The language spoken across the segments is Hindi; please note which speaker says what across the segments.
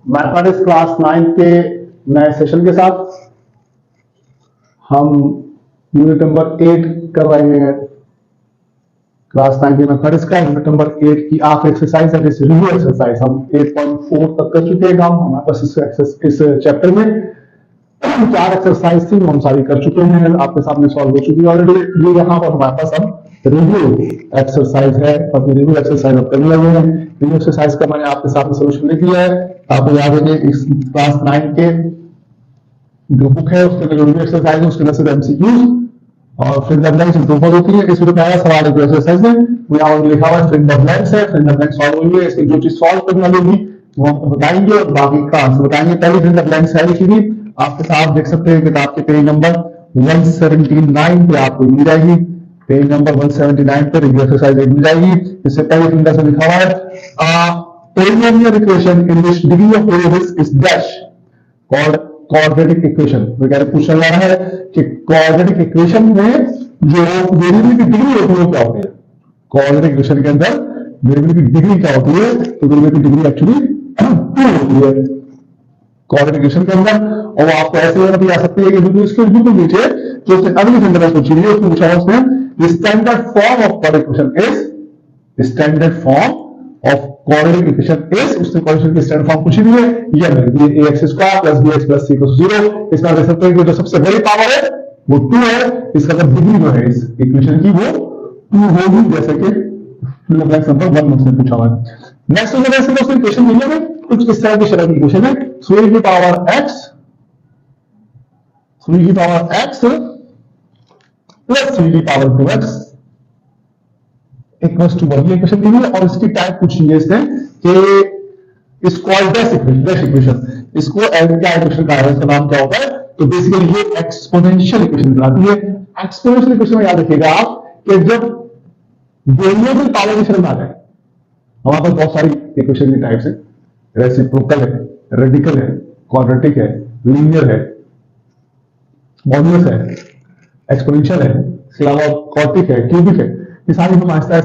Speaker 1: मैथमेटिक्स क्लास 9 के नए सेशन के साथ हम यूनिट नंबर 8 कर रहे हैं। क्लास 9 के मैथमेटिक्स का यूनिट नंबर 8 की आखिरी एक्सरसाइज है, रिव्यू एक्सरसाइज। हम 8.4 तक कर चुके हैं काम। हमारे पास इस चैप्टर में 4 एक्सरसाइज थी, हम सारी कर चुके हैं, आपके सामने सॉल्व हो चुकी है ऑलरेडी। ये यहाँ पर हमारे पास अब रिव्यू एक्सरसाइज है और रिव्यू एक्सरसाइज अब करने लगे हैं। रिव्यू एक्सरसाइज का मैंने आपके सामने सोल्यूशन लिख दिया है। आपको याद है कि इस क्लास 9 के जो बुक है उसके अंदर रिव्यू एक्सरसाइज है, उसके अंदर सिर्फ एमसीक्यूज और फिर द ब्लैंक्स इंप्रूव होती है। इसमें पहला सवाल है जो एक्सरसाइज है वो यहाँ लिखा हुआ है, फिर द ब्लैंक्स है, फिर द ब्लैंक सॉल्व होगी। इसकी जो चीज सॉल्व करने वाली होगी वो आपको बताएंगे और बाकी का आंसर बताएंगे। पहले फिर द ब्लैंक्स है लिखी हुई, आपके साथ देख सकते हैं किताब के पेज नंबर 179 पे आपको मिल जाएगी। पेज नंबर 179 पे रिव्यू एक्सरसाइज मिल जाएगी। इससे पहले फिंगर से लिखा हुआ है polynomial equation in which degree of variables is dash called quadratic equation। वगैरह पूछा जा रहा है कि quadratic equation में जो वेरिएबल की डिग्री होती है वो क्या होती है। quadratic equation के अंदर वेरिएबल की डिग्री क्या होती है, तो वेरिएबल की डिग्री एक्चुअली 2 होती है quadratic equation के अंदर। और वो आपको ऐसे भी आ सकती है कि बिल्कुल इसके बिल्कुल नीचे जो अगली फिंगर है पूछी है उसमें पूछा है उसने standard form of quadratic equation is standard form of quadratic equation is, उसने quadratic की स्टैंडर्ड फॉर्म पूछी हुई है। ये है ax square plus bx plus c equal to 0। इसका देख सकते हैं कि जो सबसे बड़ी पावर है वो 2 है, इसका मतलब डिग्री जो है इस इक्वेशन की वो 2 होगी, जैसे कि नंबर 1 में पूछा हुआ है। नेक्स्ट क्वेश्चन इक्वेशन मिलेगा कुछ इस तरह की शरह की इक्वेशन है 3 की पावर x प्लस 3 की पावर 2x इक्वल्स टू 1। ये इक्वेशन दी हुई है और इसकी टाइप पूछी है इसने कि इसको डैश इक्वेशन, इसको क्या इक्वेशन कहा है, इसका नाम क्या होता है, तो बेसिकली ये एक्सपोनेंशियल इक्वेशन कहलाती है। एक्सपोनेंशियल इक्वेशन में याद रखिएगा आप कि जब वेरिएबल पावर की शरण आ जाए, हमारे पास बहुत सारी इक्वेशन की टाइप्स है, रेसिप्रोकल है, रेडिकल है, क्वाड्रेटिक है, लीनियर है, मॉड्यूलस है, एक्सपोनेंशियल है, इसके अलावा कॉटिक है, क्यूबिक है। ये सारी हम आहिस्ता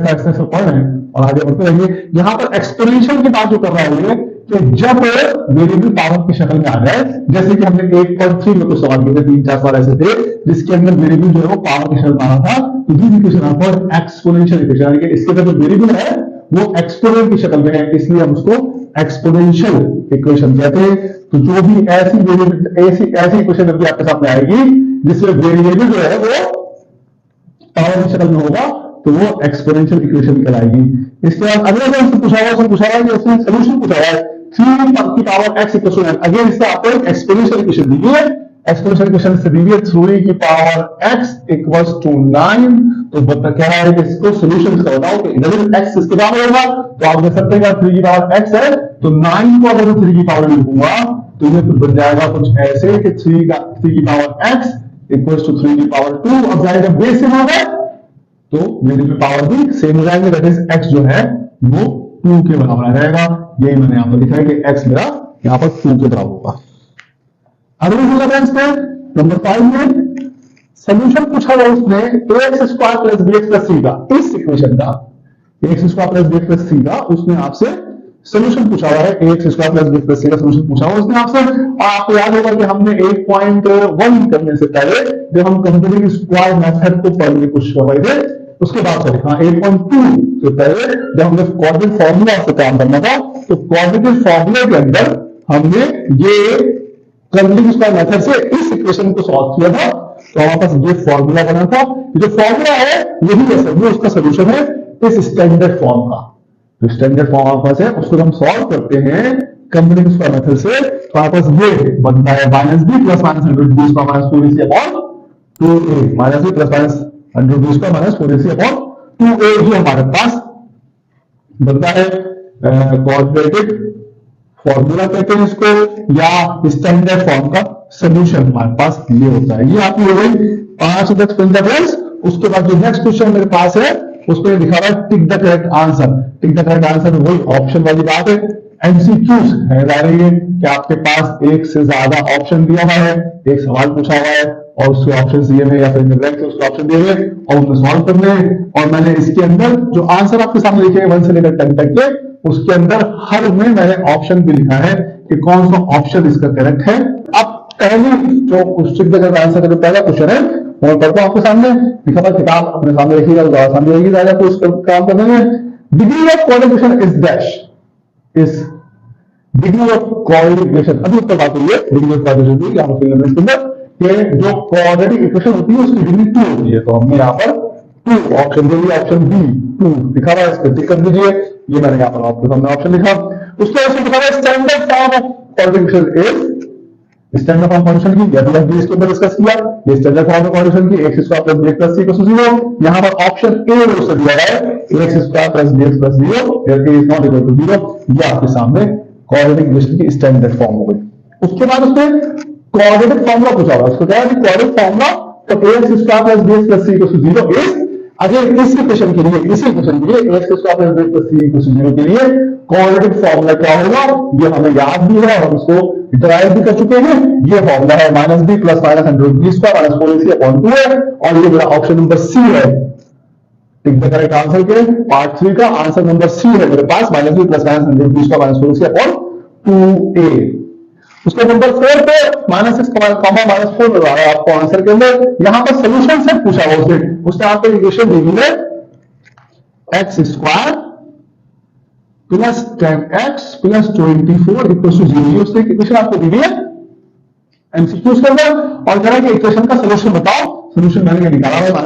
Speaker 1: पढ़ रहे हैं और आगे बढ़ते रहेंगे। यहाँ पर एक्सपोनेंशियल की बात जो कर रहा है कि जब वेरिएबल पावर की शक्ल में आ जाए, जैसे कि हमने 8.3 में कुछ सवाल किए थे, 3-4 सवाल ऐसे थे जिसके अंदर वेरिएबल जो है वो पावर की शक्ल में आ रहा था, तो ये इक्वेशन आपको एक्सपोनेंशियल इक्वेशन, यानी कि इसके अंदर जो वेरिएबल है वो एक्सपोनेंट की शक्ल में है, इसलिए हम उसको एक्सपोनेंशियल इक्वेशन कहते हैं। तो जो भी ऐसी इक्वेशन अभी आपके सामने आएगी जिसमें वेरिएबल जो है वो पावर की शक्ल में होगा तो वो एक्सपोनेंशियल इक्वेशन कहलाएगी। इसके बाद अगला जो पूछा हुआ है कि उसने सॉल्यूशन पूछा हुआ है 3 की power x equal to 9। Again इससे आपको एक एक्सपोनेंशियल इक्वेशन दी है, एक्सपोनेंशियल इक्वेशन से दी है 3 की पावर x इक्वल्स टू 9। तो बता क्या है कि इसको सॉल्यूशन से बताओ कि इधर x इसके बराबर होगा, तो आप देख सकते हैं 3 की पावर x है तो 9 को अगर 3 की पावर लिखूंगा तो ये बन जाएगा कुछ ऐसे कि 3 की पावर x इक्वल्स टू 3 की पावर 2। अब जाएगा बेस से होगा तो वेरिएबल पावर भी सेम हो जाएंगे, दैट इज x जो है वो 2 के बराबर आ जाएगा। यही मैंने यहां पर लिखा है कि x मेरा यहां पर 2 के बराबर होगा। अगले नंबर 5 में सॉल्यूशन पूछा हुआ उसने ax square plus bx plus c का, इस इक्वेशन का ax square plus bx plus c का उसने आपसे सॉल्यूशन पूछा हुआ है। ax square plus bx plus c का सॉल्यूशन पूछा हुआ उसने आपसे। और आपको याद होगा कि हमने 8.1 करने से पहले जब हम कंप्यूटिंग स्क्वायर मेथड को पढ़ने की कोशिश कर रहे थे उसके बाद सॉरी 8.2 से पहले जब हमने क्वाड्रेटिक फॉर्मूला से काम करना था तो क्वाड्रेटिक फॉर्मूले के अंदर हमने ये कंप्यूटिंग स्क्वायर मेथड से इस इक्वेशन को सॉल्व किया था। तो हमारे पास ये फॉर्मूला बना था, जो फॉर्मूला है यही है सर, वो उसका सोल्यूशन है इस स्टैंडर्ड फॉर्म का। तो स्टैंडर्ड फॉर्म हमारे पास है, उसको हम सॉल्व करते हैं कंप्यूटिंग स्क्वायर मेथड से। तो हमारे पास ये बनता है -b plus -100b square minus 4ac upon 2a minus b plus minus 100b square minus 4ac upon 2a जो हमारे पास बनता है क्वाड्रेटिक फॉर्मूला कहते हैं इसको, या स्टैंडर्ड फॉर्म का सॉल्यूशन हमारे पास ये होता है। ये आपकी हो गई 5 तक फ्रेंड्स। उसके बाद जो नेक्स्ट क्वेश्चन मेरे पास है उसमें लिखा हुआ है tick the correct answer. Tick the correct answer वही ऑप्शन वाली बात है, एमसीक्यूज है रही है कि आपके पास एक से ज्यादा ऑप्शन दिया हुआ है, एक सवाल पूछा हुआ है और उसके ऑप्शन दिए हैं या फिर ब्लैंक से उसके ऑप्शन दिए हुए और उनको सॉल्व करने हैं। और मैंने इसके अंदर जो आंसर आपके सामने लिखे हैं 1 से लेकर 10 तक के, उसके अंदर हर में मैंने ऑप्शन भी लिखा है कि कौन सा ऑप्शन इसका करेक्ट है। अब पहली जो क्वेश्चन का आंसर करें, पहला क्वेश्चन है मैं पढ़ता हूं आपके सामने, लिखा हुआ किताब अपने सामने रखिएगा, सामने रखिएगा, आपको इस काम करने में degree of coordination is dash, इस डिग्री ऑफ कोऑर्डिनेशन, अभी ऊपर बात हुई है डिग्री ऑफ कोऑर्डिनेशन की, यहां पर इसके अंदर कि जो कोऑर्डिनेट इक्वेशन होती है उसकी डिग्री 2 होती है, तो हमने यहां पर 2 ऑप्शन दे दिया, ऑप्शन बी 2 लिखा हुआ है, इसको टिक कर दीजिए, ये मैंने यहां पर आपके सामने ऑप्शन लिखा। उसके बाद लिखा हुआ है standard form of coordination is, standard form coordination की यदि हमने इसके ऊपर डिस्कस किया, ये स्टैंडर्ड फॉर्म ऑफ कोऑर्डिनेशन की x square plus bx plus c equal to 0, यहां पर ऑप्शन ए उससे दिया गया है x square plus bx plus 0 where a is not equal to 0, ये आपके सामने कोऑर्डिनेट इक्वेशन की स्टैंडर्ड फॉर्म हो गई। उसके बाद उसने कोऑर्डिनेट फार्मूला पूछा हुआ, उसको क्या है कोऑर्डिनेट फार्मूला, तो ax square plus bx plus c equal to 0 is, again इस इक्वेशन के लिए ax square plus bx plus c equal to 0 के लिए कोऑर्डिनेट फार्मूला क्या होगा, ये हमें याद भी है और उसको ड्राइव भी कर चुके हैं। ये फॉर्मूला है -b plus -100b square minus 4ac/2 है, और ये मेरा ऑप्शन नंबर सी है। टिक द करेक्ट आंसर के पार्ट 3 का आंसर नंबर सी है मेरे पास, -b plus -100b square minus 4ac/2a। उसके नंबर 4 पे -6 -4 मिल रहा है आपको आंसर के अंदर, यहां पर सॉल्यूशन से पूछा हुआ उसने आपको इक्वेशन दी है x square plus 10x plus 24 equal to 0, उसने इक्वेशन आपको दी है एमसीक्यूज के अंदर, और कह रहा है कि इक्वेशन का सॉल्यूशन बताओ। सॉल्यूशन मैंने निकाला है -6।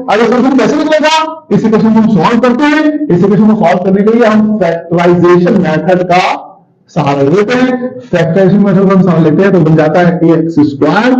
Speaker 1: अगर सॉल्यूशन कैसे निकलेगा, इस इक्वेशन को हम सॉल्व करते हैं, इस इक्वेशन को सॉल्व करने के लिए हम फैक्टराइजेशन मेथड का सहारा लेते हैं। फैक्टराइजेशन मेथड का हम सहारा लेते हैं तो बन जाता है ax square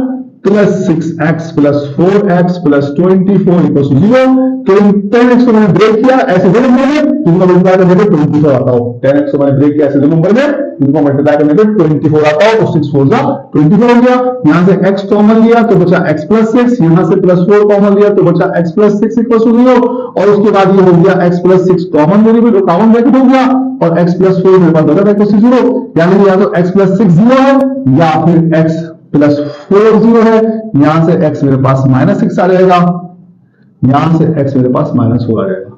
Speaker 1: plus 6x plus 4x plus 24 equal to 0। तो इन 10x को मैंने ब्रेक किया ऐसे दो नंबर में, जिनको मल्टीप्लाई करने पे 24 आता हो, 10x को मैंने ब्रेक किया ऐसे दो नंबर में, जिनको मल्टीप्लाई करने पे 24 आता हो, तो 6 4 जा 24 हो गया। यहां से x कॉमन लिया तो बचा x प्लस 6, यहां से प्लस 4 कॉमन लिया तो बचा x प्लस 6 इक्वल टू 0, और उसके बाद ये हो गया x plus 6 common variable common bracket हो गया, और x प्लस 4 मेरे पास बचा इक्वल टू 0, यानी या तो x प्लस 6 0 है या फिर x प्लस 4 0 है। यहां से x मेरे पास -6 आ जाएगा, यहां से x मेरे पास -4 आ जाएगा,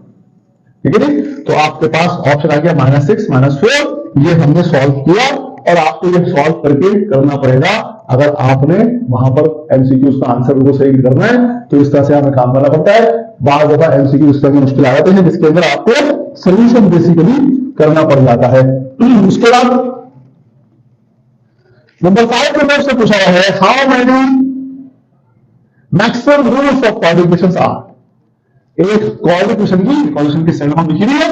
Speaker 1: ठीक है जी। तो आपके पास ऑप्शन आ गया -6 -4, ये हमने सॉल्व किया, और आपको ये सॉल्व करके करना पड़ेगा। अगर आपने वहां पर एमसीक्यूज का आंसर को सही करना है तो इस तरह से हमें काम करना पड़ता है। बार बार एमसीक्यू इस तरह की मुश्किल आ जाते हैं जिसके अंदर आपको सोल्यूशन बेसिकली करना पड़ जाता है। उसके बाद नंबर 5 में से पूछा गया है how many maximum rules of coordination are. एक कोऑर्डिनेशन की सेल हम लिखी हुई है,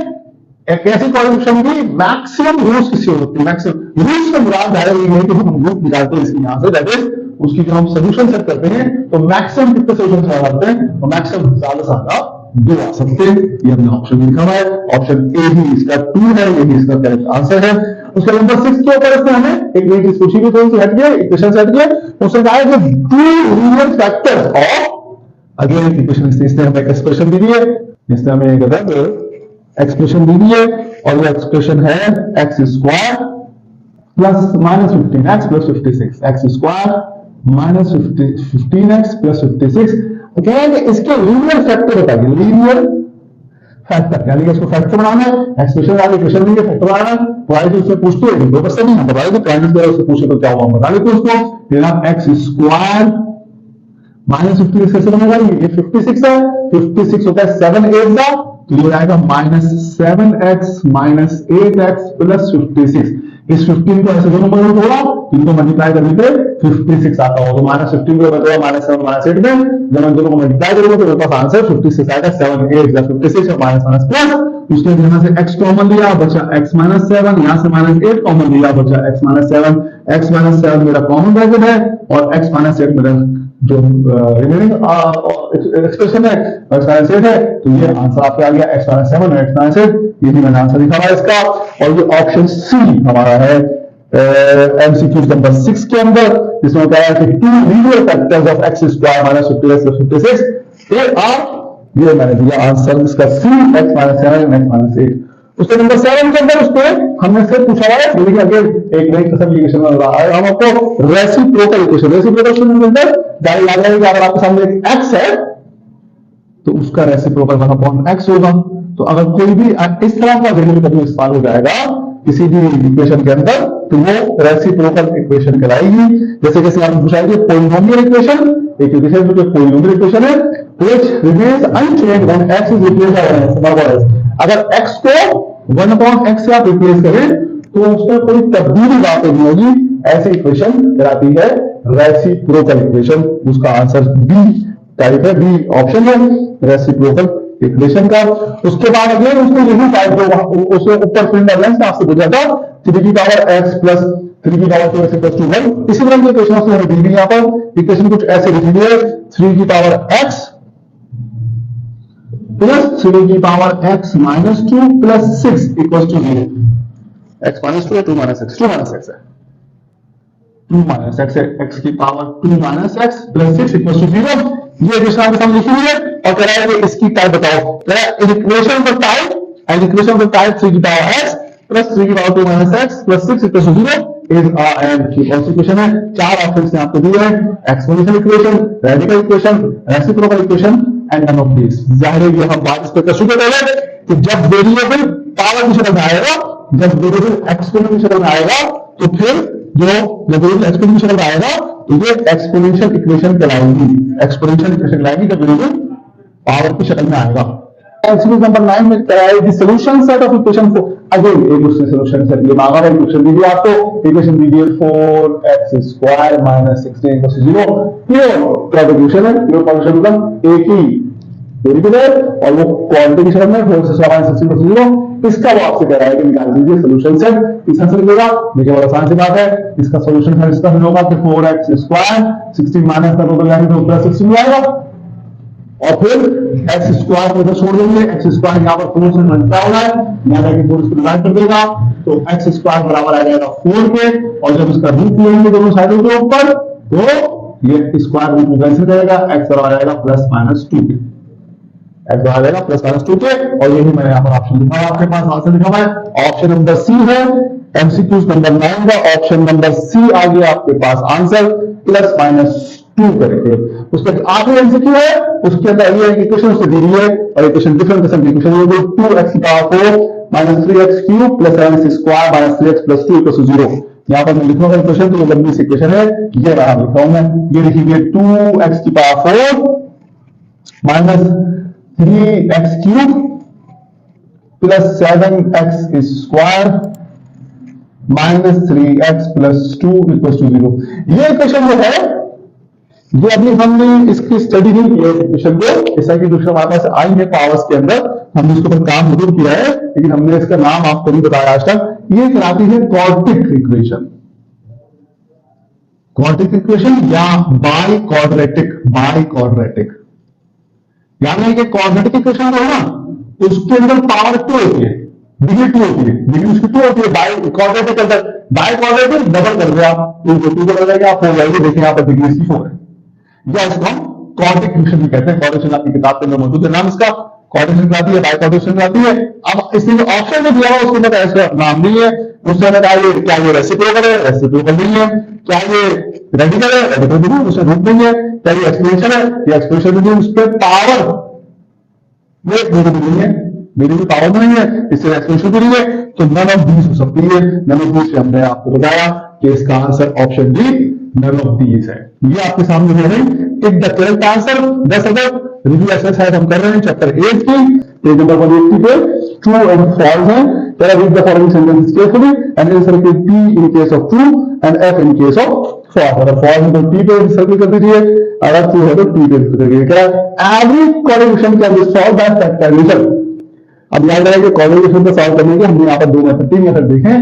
Speaker 1: एक ऐसी कोऑर्डिनेशन की मैक्सिमम रूल्स किसी हो सकती है। मैक्सिमम रूल्स का मुराद है कि हम रूल निकालते हैं इसकी यहां से, दैट इज उसकी जो हम सोल्यूशन सेट करते हैं तो मैक्सिमम कितने सोल्यूशन आ सकते हैं, तो मैक्सिमम ज्यादा से ज्यादा 2 आ सकते हैं। ये हमने ऑप्शन लिखा हुआ है, ऑप्शन ए ही इसका 2 है, यही इसका करेक्ट आंसर है। उसके नंबर 6 के ऊपर इसमें हमें एक नई चीज पूछी, कौन सी हट गया, इक्वेशन से हट गया। उसने कहा है कि 2 linear factors of, again equation इसने हमें एक्सप्रेशन दी है, इसने हमें एक एक्सप्रेशन दी है, और वो एक्सप्रेशन है x square plus -15x plus 56, x square minus 15x plus 56। कहेंगे इसके लीनियर फैक्टर बताइए, लीनियर फैक्टर यानी कि इसको फैक्टर बनाना है, एक्सप्रेशन वाले इक्वेशन देंगे फैक्टर बनाना है। वाई तो उससे पूछते हैं दो क्वेश्चन नहीं, हम बताइए कि प्राइमरी वगैरह उससे पूछे तो क्या हुआ, बता देते उसको। फिर आप एक्स स्क्वायर माइनस 56 कैसे बनेगा, ये 56 है, 56 होता है 7 8 का, तो ये आएगा -7x माइनस 8x प्लस 56। इस 15 को ऐसे दो नंबर में तोड़ा, इनको मल्टीप्लाई करने पे 56 आता हो, तो -15 को बदला -7 -8 में, जब हम दोनों को मल्टीप्लाई करेंगे तो मेरे पास आंसर 56 आएगा, 7 8 या 56 और माइनस प्लस। उसके यहां से x कॉमन लिया बचा x -7, यहां से -8 कॉमन लिया बचा x -7, x -7 मेरा कॉमन ब्रैकेट है, और x -8 मेरा जो रिमेनिंग एक्सप्रेशन है x-8 है, तो ये आंसर आपके आ गया x-7 और x-8, ये भी मैंने आंसर लिखा है इसका। और ये ऑप्शन सी हमारा है एमसीक्यू नंबर 6 के अंदर, जिसमें कहा है कि 2 linear factors of x square minus 50 plus 56 ये आर, ये मैंने दिया आंसर इसका सी, x -7 x -8। उसके नंबर 7 के अंदर उसको हमने फिर पूछा है, देखिए आगे एक नई किस्म की इक्वेशन मिल रहा है हम आपको, रेसिप्रोकल इक्वेशन। रेसिप्रोकल इक्वेशन के अंदर डायरेक्ट याद रखेगा, अगर आपके सामने एक x है तो उसका रेसिप्रोकल 1/x होगा। तो अगर कोई भी इस तरह का वेरिएबल कभी इस्तेमाल हो जाएगा किसी भी इक्वेशन के अंदर, तो वो रेसिप्रोकल इक्वेशन कहलाएगी। जैसे कैसे आपने पूछा है कि पॉलिनोमियल इक्वेशन, एक इक्वेशन जो पॉलिनोमियल इक्वेशन है which remains unchanged when x is replaced by s। अगर x को 1/x से आप रिप्लेस करें तो उसमें कोई तब्दीली वाकई नहीं होगी, ऐसी इक्वेशन कहलाती है रेसिप्रोकल इक्वेशन। उसका आंसर बी टाइप है, बी ऑप्शन है रेसिप्रोकल इक्वेशन का। उसके बाद अगेन उसको यही टाइप दो, उसे ऊपर प्रिंट बैलेंस आपसे पूछा था 3 की पावर x प्लस 3 की पावर 2x इक्वल टू 1। इसी तरह की इक्वेशन से हमें दी गई, यहाँ पर इक्वेशन कुछ ऐसे लिखी है 3 की पावर x प्लस 3 की power x minus 2 plus 6 equal to 0। x minus 2 है 2 माइनस x, 2 माइनस x है, 2 माइनस x है, x की power 2 minus x plus 6 equal to 0। ये इक्वेशन आपके सामने लिखी हुई है और कह रहा है कि इसकी टाइप बताओ। कह रहा है इक्वेशन का टाइप, एंड इक्वेशन का टाइप 3 की पावर x प्लस 3 की power 2 minus x plus 6 equal to 0 is and की कौन सी इक्वेशन है? चार ऑप्शंस ने आपको दिए हैं, exponential equation, radical equation, reciprocal equation and none of these. जाहिर है ये हम बात इस पर कर चुके थे कि जब वेरिएबल पावर की शक्ल में आएगा, जब वेरिएबल एक्सपोनेंशियल की शक्ल में आएगा, तो फिर जो वेरिएबल एक्सपोनेंशियल की शक्ल में आएगा तो ये एक्सपोनेंशियल इक्वेशन कहलाएगी, एक्सपोनेंशियल इक्वेशन कहलाएगी जब वेरिएबल पावर की शक्ल में आएगा। एक्सरसाइज नंबर 9 में कराया the solution set of equation for, again एक उससे सॉल्यूशन सेट ये मांगा है, इक्वेशन दीजिए आपको, इक्वेशन दीजिए 4x² - 16 = 0। प्योर प्रोपोर्शन है, प्योर प्रोपोर्शन मतलब एक ही वेरिएबल है और वो क्वांटिटी की शक्ल में 4x² - 16 = 0। इसका वो आपसे कह रहा है कि निकाल दीजिए सॉल्यूशन सेट। इसका आंसर मिलेगा, देखिए बहुत आसान सी बात है, इसका सॉल्यूशन है इसका होगा कि 4x² 16 माइनस का टोटल यानी तो प्लस 16 आएगा और फिर x स्क्वायर को छोड़ देंगे, x स्क्वायर यहाँ पर 4 से मल्टीप्लाई हो रहा है, यानी कि 4 इसको डिवाइड कर देगा तो x स्क्वायर बराबर आ जाएगा 4 के, और जब इसका रूट लेंगे दोनों साइडों के ऊपर तो ये स्क्वायर रूट में कैंसिल करेगा, x बराबर आ जाएगा +-2 के, x बराबर आ जाएगा +-2 के। और यही मैंने यहाँ पर ऑप्शन लिखा है, आपके पास आंसर लिखा हुआ है, ऑप्शन नंबर सी है। एमसीक्यूज नंबर 9 का ऑप्शन नंबर सी आ गया आपके पास आंसर, +-2 करके। उसका आखिरी एमसीक्यू है, उसके अंदर ये इक्वेशन से दी है और इक्वेशन डिफरेंट किस्म की इक्वेशन है, 2x की पावर 4 - 3x³ + 7x² - 3x + 2 = 0। यहाँ पर मैं लिखूंगा इक्वेशन, तो लंबी सी इक्वेशन है, ये रहा लिखा हूं मैं, ये लिखिए 2x की पावर 4 - 3x³ + 7x² - 3x + 2 = 0। ये इक्वेशन जो है ये अभी हमने इसकी स्टडी नहीं की है इक्वेशन को, जैसा कि दूसरा हमारे पास आई है पावर्स के अंदर, हमने इसके ऊपर काम जरूर किया है लेकिन हमने इसका नाम आपको नहीं बताया आज तक। ये कहलाती है क्वाड्रेटिक इक्वेशन, क्वाड्रेटिक इक्वेशन या बाइक्वाड्रेटिक। यानी कि क्वाड्रेटिक इक्वेशन जो है ना उसके अंदर पावर 2 होती है, डिग्री 2 होती है, डिग्री उसकी 2 होती है। बाइक्वाड्रेटिक के अंदर बाइक्वाड्रेटिक डबल कर दिया, 2 को 2 कर देगा, 4 जाएगी, देखिए यहाँ पर डिग्री इसकी 4 है, या इसको हम क्वाड्रेटिक इक्वेशन भी कहते हैं। क्वाड्रेटिक आपकी किताब के अंदर मौजूद है, नाम इसका क्वाड्रेटिक आती है, बाइक्वाड्रेटिक आती है। अब इसमें ऑप्शन में दिया हुआ उसके अंदर ऐसा नाम नहीं है, उससे हमें क्या ये रेसिप्रोकल है, रेसिप्रोकल नहीं है, क्या ये रेडिकल है, रेडिकल नहीं है, उससे रूट नहीं है, क्या ये एक्सपोनेंशियल है, ये एक्सपोनेंशियल नहीं है, उस पर पावर में नहीं है, मेरी भी पावर नहीं है, इससे एक्सपोनेंशियल भी नहीं है, तो नन ऑफ दीज हो सकती है। नन ऑफ दीज हमने आपको बताया कि इसका answer option D none of these है। ये आपके सामने है, tick the correct answer. 10 other review exercise हम कर रहे हैं चैप्टर 8 की, पेज नंबर 180 पे ट्रू एंड फॉल्स है। पहला read the following sentences carefully and answer के P in case of true and F in case of false. अगर फॉल्स है तो P पे सर्कल कर दीजिए, अगर ट्रू है तो T पे सर्कल करिए। Every correlation can be solve by factorisation. अब याद रहे कि कोरिलेशन को सॉल्व करने के हमने यहाँ पर 3 मेथड देखे,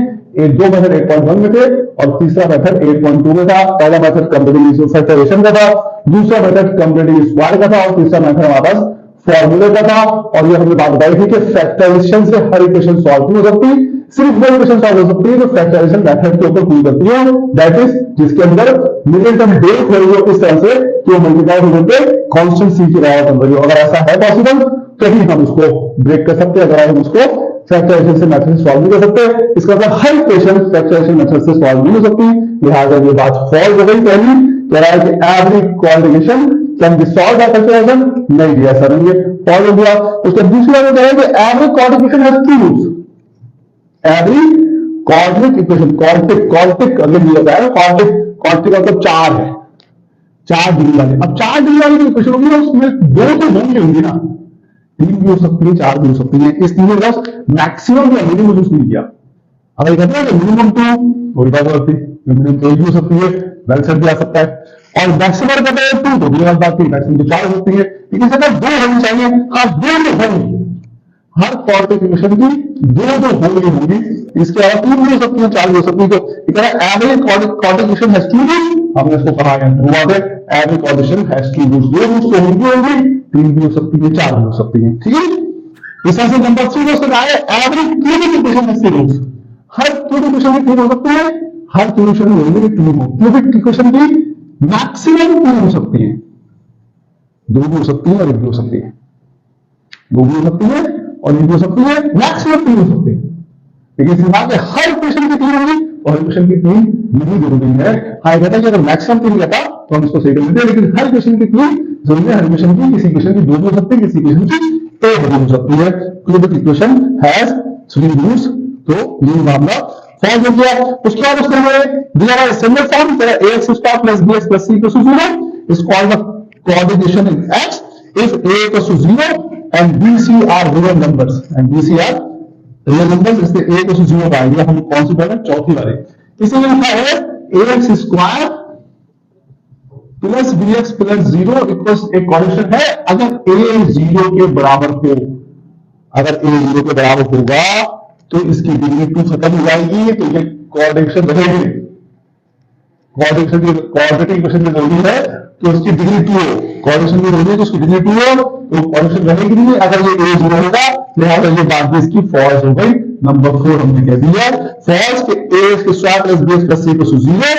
Speaker 1: दो मेथड 8.1 में थे और तीसरा मेथड 8.2 में था। पहला मेथड कंप्लीटिंग फैक्टराइजेशन का था, दूसरा मेथड कंप्लीटिंग स्क्वायर का था और तीसरा मेथड हमारे पास फॉर्मूले का था। और ये हमने बात बताई थी कि फैक्टराइजेशन से हर इक्वेशन सॉल्व नहीं हो सकती, सिर्फ वो इक्वेशन सॉल्व हो सकती है जो फैक्टराइजेशन मेथड के ऊपर पूरी करती है, दैट इज जिसके अंदर मिनिमम डेट हो रही हो इस तरह से कि वो मल्टीप्लाई हो जाते कांस्टेंट सी की वैल्यू हो रही हो। अगर ऐसा है पॉसिबल तो ही हम उसको ब्रेक कर सकते हैं, अगर हम उसको फैक्टराइजेशन से मेथड से सॉल्व नहीं कर सकते। इसका मतलब हर इक्वेशन फैक्टराइजेशन मेथड से सॉल्व नहीं हो सकती, लिहाजा ये बात फॉल्स हो गई। पहली कह रहा है कि every coordination can be solve by factorisation, नहीं दिया सर, ये फॉल्स हो गया। उसके दूसरा में कह रहा है कि every coordination has two roots, every coordinate equation, quartic अगर दिया जाए, कॉर्टिक मतलब 4 है, 4 डिग्री वाले। अब 4 डिग्री वाली जो इक्वेशन होगी ना, उसमें 2 तो होंगी ना, 3 भी हो सकती है, 4 भी हो सकती है। इस तीनों का मैक्सिमम या मिनिमम यूज नहीं किया। अगर कहते हैं मिनिमम तो वही बात होती है, मिनिमम तो 1 हो सकती है, वेल सेट भी आ सकता है, और मैक्सिमम कहते हैं 2 तो भी बात थी, मैक्सिमम तो 4 हो सकती है, लेकिन सर 2 होनी चाहिए। हाँ 2 तो होंगी, हर कॉर्टिक इक्वेशन की 2 तो होंगी, इसके अलावा 3 भी हो सकती है, 4 भी हो सकती है। तो average quartic equation has 2 roots, हमने इसको कहा है ट्रू बात है, average quartic equation has 2 roots, 2 roots तो होंगी, 3 भी हो सकती है, 4 भी हो सकती है, ठीक है। इस तरह से नंबर 3 को समझा है, average cubic equation has 3 roots, हर क्यूबिक इक्वेशन में 3 हो सकते हैं, हर क्यूबिक इक्वेशन में 3 हो, क्यूबिक इक्वेशन की मैक्सिमम 3 हो सकती है, 2 भी हो सकती है और 1 भी हो सकती है, 2 भी हो सकती है और 1 भी हो सकती है, मैक्सिमम 3 हो सकते हैं। लेकिन इस बात में हर इक्वेशन की 3 होगी और इक्वेशन की 3 नहीं जरूरी है। हाँ कहता है कि अगर मैक्सिमम 3 कहता तो हम इसको सही कर देते हैं, लेकिन हर इक्वेशन की 3 जरूरी है, हर इक्वेशन की, किसी इक्वेशन की 2 भी हो सकती है, किसी इक्वेशन की 1 भी हो सकती है। क्यूबिक इक्वेशन हैज 3 रूट्स, तो ये मामला सॉल्व हो गया। उसके बाद उसने हमें दिया है स्टैंडर्ड फॉर्म, तेरा ax plus bx plus c equals to 0 is called the coordination in x if a equals to 0 and b c are real numbers, and b c are real numbers, इससे a equals to 0 का आइडिया हम कौन सी पढ़े, चौथी वाले। इसलिए लिखा है ax square plus bx plus 0 equals एक कोऑर्डिनेशन है अगर a 0 के बराबर हो, अगर a 0 के बराबर होगा तो इसकी डिग्री 2 खत्म हो जाएगी, तो ये कोऑर्डिनेशन रहेगी। कोऑर्डिनेटिंग इक्वेशन में जरूरी है कि उसकी डिग्री 2 हो, कोऑर्डिनेशन में जरूरी है कि उसकी डिग्री 2 हो, तो कोऑर्डिनेशन रहेगी नहीं। अगर ये a 0 होगा लिहाजा ये बात भी इसकी फॉल्स हो गई। नंबर 4 हमने कह दिया फॉल्स के a square plus b plus c equals to 0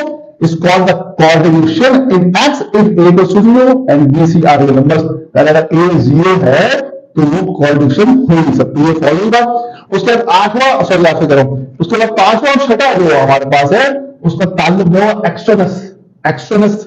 Speaker 1: is called the coordination in x if a equals to 0 and b c are real numbers। अगर a 0 है तो वो कोऑर्डिनेशन हो नहीं सकती है, फॉलोइंग बात। उसके बाद 8वां, सॉरी आपसे करो, उसके बाद 5वां और 6वां जो हमारे पास है उसका ताल्लुक जो एक्सट्रानस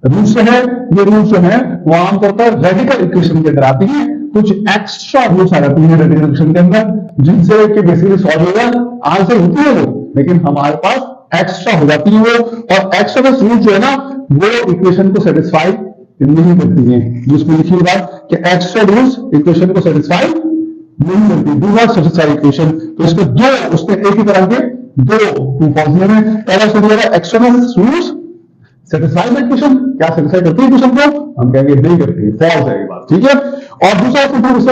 Speaker 1: रूल से है। ये रूल जो है वो आमतौर पर रेडिकल इक्वेशन के अंदर आती है, कुछ एक्स्ट्रा रूल्स आ जाती है रेडिकल इक्वेशन के अंदर, जिनसे कि बेसिकली सॉल्व होगा, आंसर होती है वो, लेकिन हमारे पास एक्स्ट्रा हो जाती है वो, और एक्स्ट्रानस रूल जो है ना वो इक्वेशन को सेटिस्फाई नहीं करती है। जिसमें लिखी हुई बात कि एक्स्ट्रा रूल्स इक्वेशन को सेटिस्फाई नहीं करती, डू नॉट सेटिस्फाई इक्वेशन। तो इसमें दो, उसमें एक ही तरह के दो फॉर्मूले में, पहला उसमें external rules satisfy the equation, क्या सेटिस्फाई करती है इक्वेशन को, हम कहेंगे नहीं करती, फॉल्स है ये बात, ठीक है। और दूसरा extra rules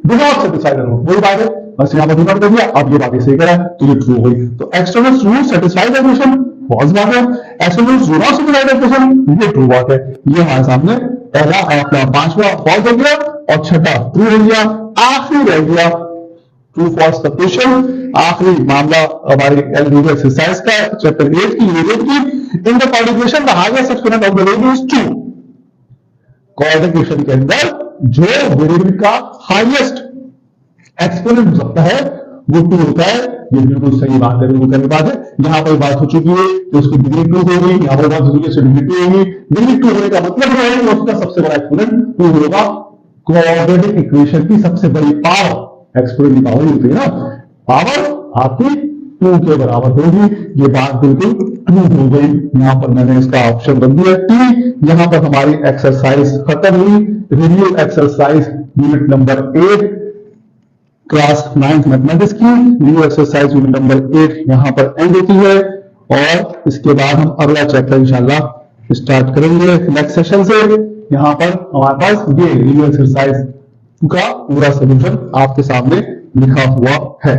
Speaker 1: do not satisfy the rule, वही बात है, बस यहाँ पर डू नॉट कर दिया, अब ये बात सही करा तो ये ट्रू हुई। तो external rules satisfy the equation, false बात है, external rules do not satisfy the equation, ये ट्रू बात है। ये हमारे सामने पहला अपना 5वां फॉल्स हो गया और 6वां ट्रू हो गया। आखिरी रह गया ट्रू फॉल्स का क्वेश्चन, आखिरी मामला हमारे एलजीब्रा एक्सरसाइज का चैप्टर 8 की यूनिट की। In the coordination the highest exponent of the variable is 2। Coordination के अंदर जो वेरिएबल का हाईएस्ट एक्सपोनेंट हो सकता है वो 2 होता है। ये बिल्कुल सही बात है, बिल्कुल सही बात है। यहां पर बात हो चुकी है कि उसकी डिग्री 2 होगी, यहां पर बात हो चुकी है डिग्री 2 होगी। डिग्री 2 होने का मतलब है कि उसका सबसे बड़ा एक्सपोनेंट 2 होगा। क्वाड्रेटिक इक्वेशन की सबसे बड़ी पावर, एक्सपोनेंट की पावर होती है ना, पावर आपकी 2 के बराबर होगी। ये बात बिल्कुल ट्रू हो गई। यहां पर मैंने इसका ऑप्शन बन दिया टी। यहां पर हमारी एक्सरसाइज खत्म हुई। Review exercise unit number 8 class 9th mathematics की रिव्यू एक्सरसाइज यूनिट नंबर 8 यहां पर एंड होती है, और इसके बाद हम अगला चैप्टर इंशाल्लाह स्टार्ट करेंगे नेक्स्ट सेशन से। यहां पर हमारे पास ये रिव्यू एक्सरसाइज का पूरा सोल्यूशन आपके सामने लिखा हुआ है।